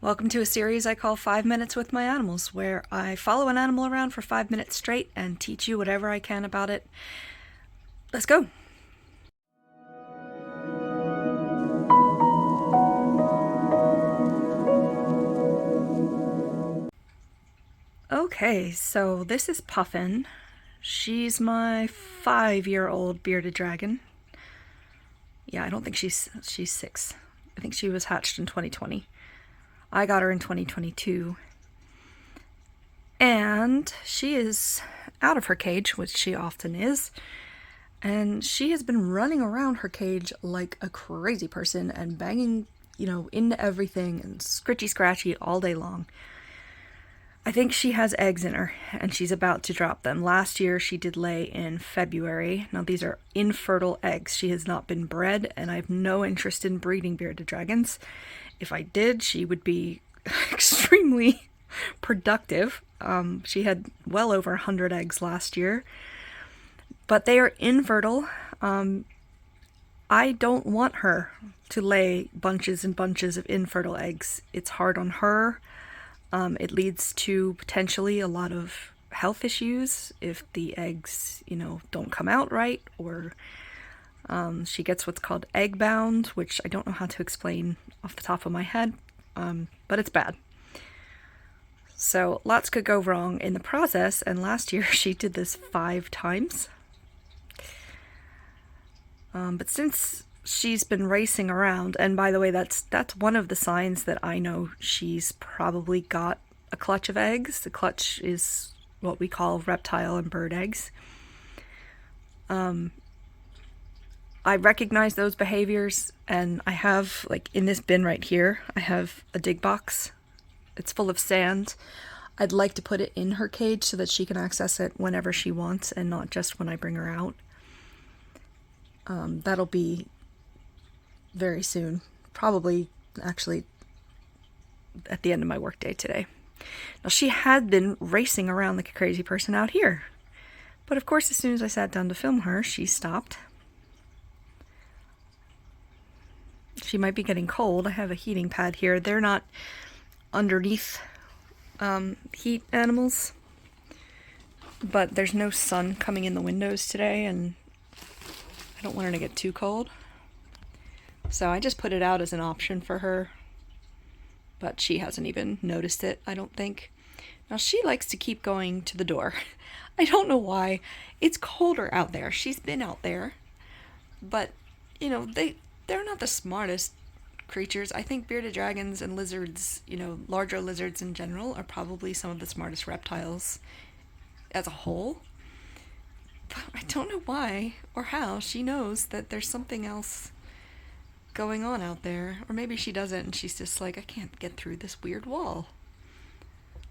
Welcome to a series I call 5 Minutes with My Animals, where I follow an animal around for 5 minutes straight and teach you whatever I can about it. Let's go! Okay, so this is Puffin. She's my 5-year-old bearded dragon. Yeah, I don't think she's 6. I think she was hatched in 2020. I got her in 2022. And she is out of her cage, which she often is. And she has been running around her cage like a crazy person and banging, into everything and scritchy scratchy all day long. I think she has eggs in her and she's about to drop them. Last year she did lay in February. Now these are infertile eggs. She has not been bred and I have no interest in breeding bearded dragons. If I did, she would be extremely productive. She had well over 100 eggs last year. But they are infertile. I don't want her to lay bunches and bunches of infertile eggs. It's hard on her. It leads to potentially a lot of health issues if the eggs, don't come out right, or she gets what's called egg bound, which I don't know how to explain off the top of my head, but it's bad. So lots could go wrong in the process, and last year she did this 5 times. But since she's been racing around, and by the way, that's one of the signs that I know she's probably got a clutch of eggs. The clutch is what we call reptile and bird eggs. I recognize those behaviors, and I have, in this bin right here, I have a dig box. It's full of sand. I'd like to put it in her cage so that she can access it whenever she wants and not just when I bring her out. That'll be very soon. Probably, actually, at the end of my workday today. Now, she had been racing around like a crazy person out here. But of course, as soon as I sat down to film her, she stopped. She might be getting cold. I have a heating pad here. They're not underneath heat animals. But there's no sun coming in the windows today, and I don't want her to get too cold. So I just put it out as an option for her. But she hasn't even noticed it, I don't think. Now she likes to keep going to the door. I don't know why. It's colder out there. She's been out there. But, they're not the smartest creatures. I think bearded dragons and lizards, larger lizards in general, are probably some of the smartest reptiles as a whole. But I don't know why or how she knows that there's something else going on out there. Or maybe she doesn't and she's just like, I can't get through this weird wall.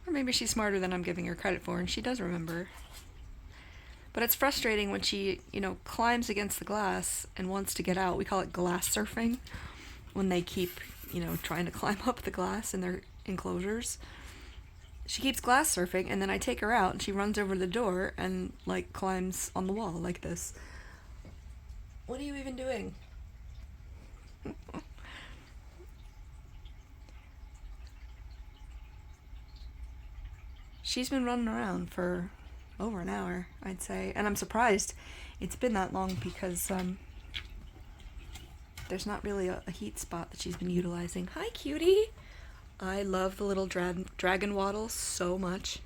Or maybe she's smarter than I'm giving her credit for and she does remember. But it's frustrating when she, climbs against the glass and wants to get out. We call it glass surfing, when they keep, trying to climb up the glass in their enclosures. She keeps glass surfing, and then I take her out, and she runs over the door and, climbs on the wall like this. What are you even doing? She's been running around for over an hour, I'd say. And I'm surprised it's been that long because there's not really a heat spot that she's been utilizing. Hi, cutie! I love the little dragon waddle so much.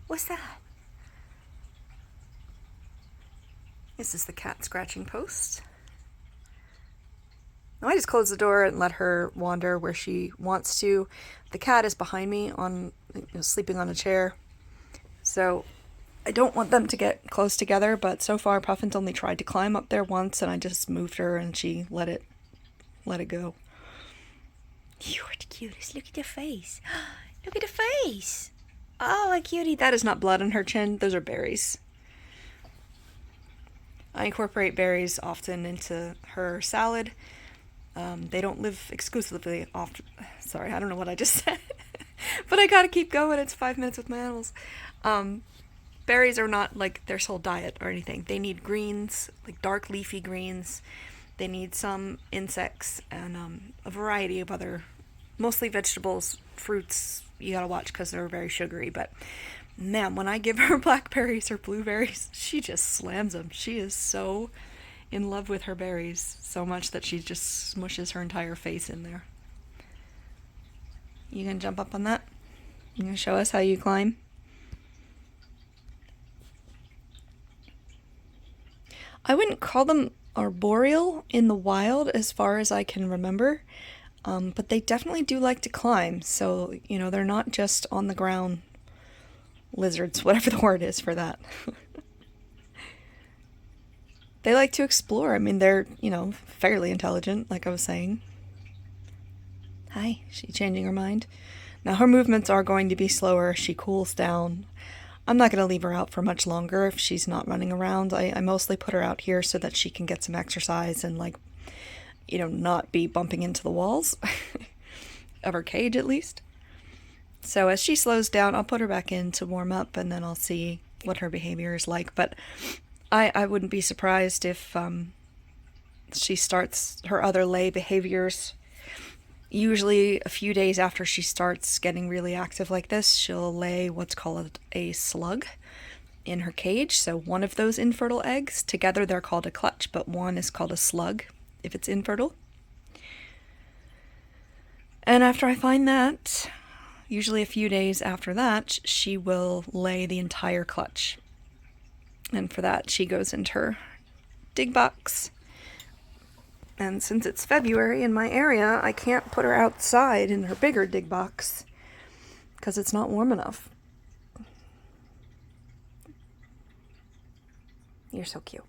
What's that? This is the cat scratching post. Now I just close the door and let her wander where she wants to. The cat is behind me sleeping on a chair. So I don't want them to get close together, but so far Puffin's only tried to climb up there once and I just moved her and she let it go. You're the cutest. Look at the face. Look at the face. Oh, my cutie. That is not blood on her chin. Those are berries. I incorporate berries often into her salad. They don't live exclusively off. Sorry, I don't know what I just said. But I gotta keep going. It's 5 minutes with my animals. Berries are not their sole diet or anything. They need greens, dark leafy greens. They need some insects and a variety of other, mostly vegetables, fruits. You gotta watch because they're very sugary. But man, when I give her blackberries or blueberries, she just slams them. She is so in love with her berries, so much that she just smushes her entire face in there. You gonna jump up on that? You gonna show us how you climb? I wouldn't call them arboreal in the wild as far as I can remember, but they definitely do like to climb. So, you know, they're not just on the ground lizards, whatever the word is for that. They like to explore. I mean, they're, you know, fairly intelligent, like I was saying. Hi, she's changing her mind. Now her movements are going to be slower as she cools down. I'm not going to leave her out for much longer if she's not running around. I mostly put her out here so that she can get some exercise and, like, you know, not be bumping into the walls of her cage at least. So as she slows down, I'll put her back in to warm up, and then I'll see what her behavior is like. But I wouldn't be surprised if she starts her other lay behaviors. Usually a few days after she starts getting really active like this, she'll lay what's called a slug in her cage. So one of those infertile eggs, together they're called a clutch, but one is called a slug if it's infertile. And after I find that, usually a few days after that, she will lay the entire clutch. And for that, she goes into her dig box. And since it's February in my area, I can't put her outside in her bigger dig box because it's not warm enough. You're so cute.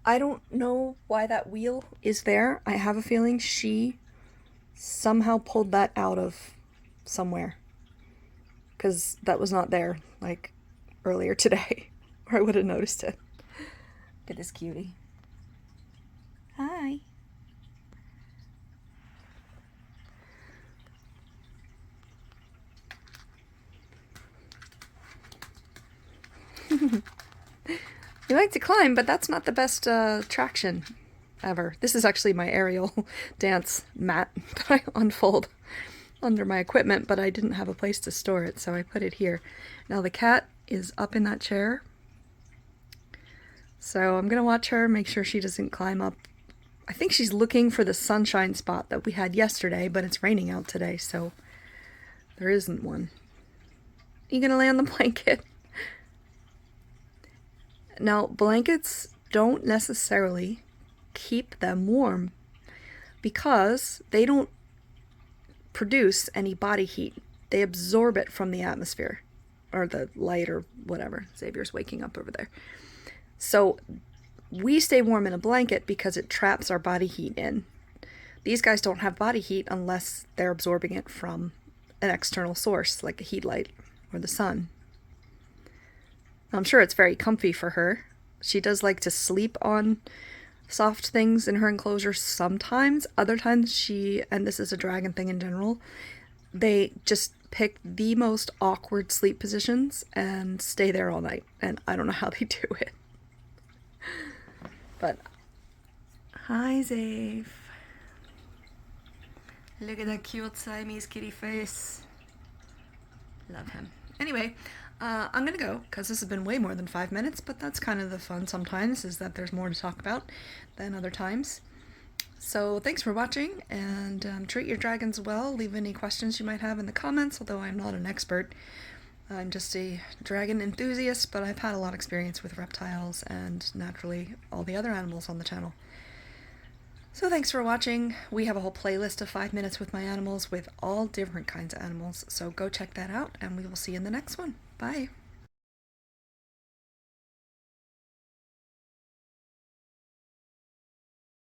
I don't know why that wheel is there. I have a feeling she somehow pulled that out of somewhere, because that was not there like earlier today, or I would have noticed it. Look at this cutie. Hi. You like to climb, but that's not the best traction ever. This is actually my aerial dance mat that I unfold under my equipment, but I didn't have a place to store it, so I put it here. Now the cat is up in that chair, so I'm gonna watch her, make sure she doesn't climb up. I think she's looking for the sunshine spot that we had yesterday, but it's raining out today, so there isn't one. You gonna lay on the blanket? Now, blankets don't necessarily keep them warm because they don't produce any body heat. They absorb it from the atmosphere or the light or whatever. Xavier's waking up over there. So we stay warm in a blanket because it traps our body heat in. These guys don't have body heat unless they're absorbing it from an external source like a heat light or the sun. I'm sure it's very comfy for her. She does like to sleep on soft things in her enclosure sometimes. Other times she, and this is a dragon thing in general, they just pick the most awkward sleep positions and stay there all night. And I don't know how they do it. But, hi Zave. Look at that cute Siamese kitty face. Love him. Anyway, I'm gonna go because this has been way more than 5 minutes, but that's kind of the fun sometimes, is that there's more to talk about than other times. So thanks for watching, and treat your dragons well. Leave any questions you might have in the comments, although I'm not an expert. I'm just a dragon enthusiast, but I've had a lot of experience with reptiles and naturally all the other animals on the channel. So thanks for watching. We have a whole playlist of 5 minutes with my animals with all different kinds of animals, so go check that out, and we will see you in the next one. Bye.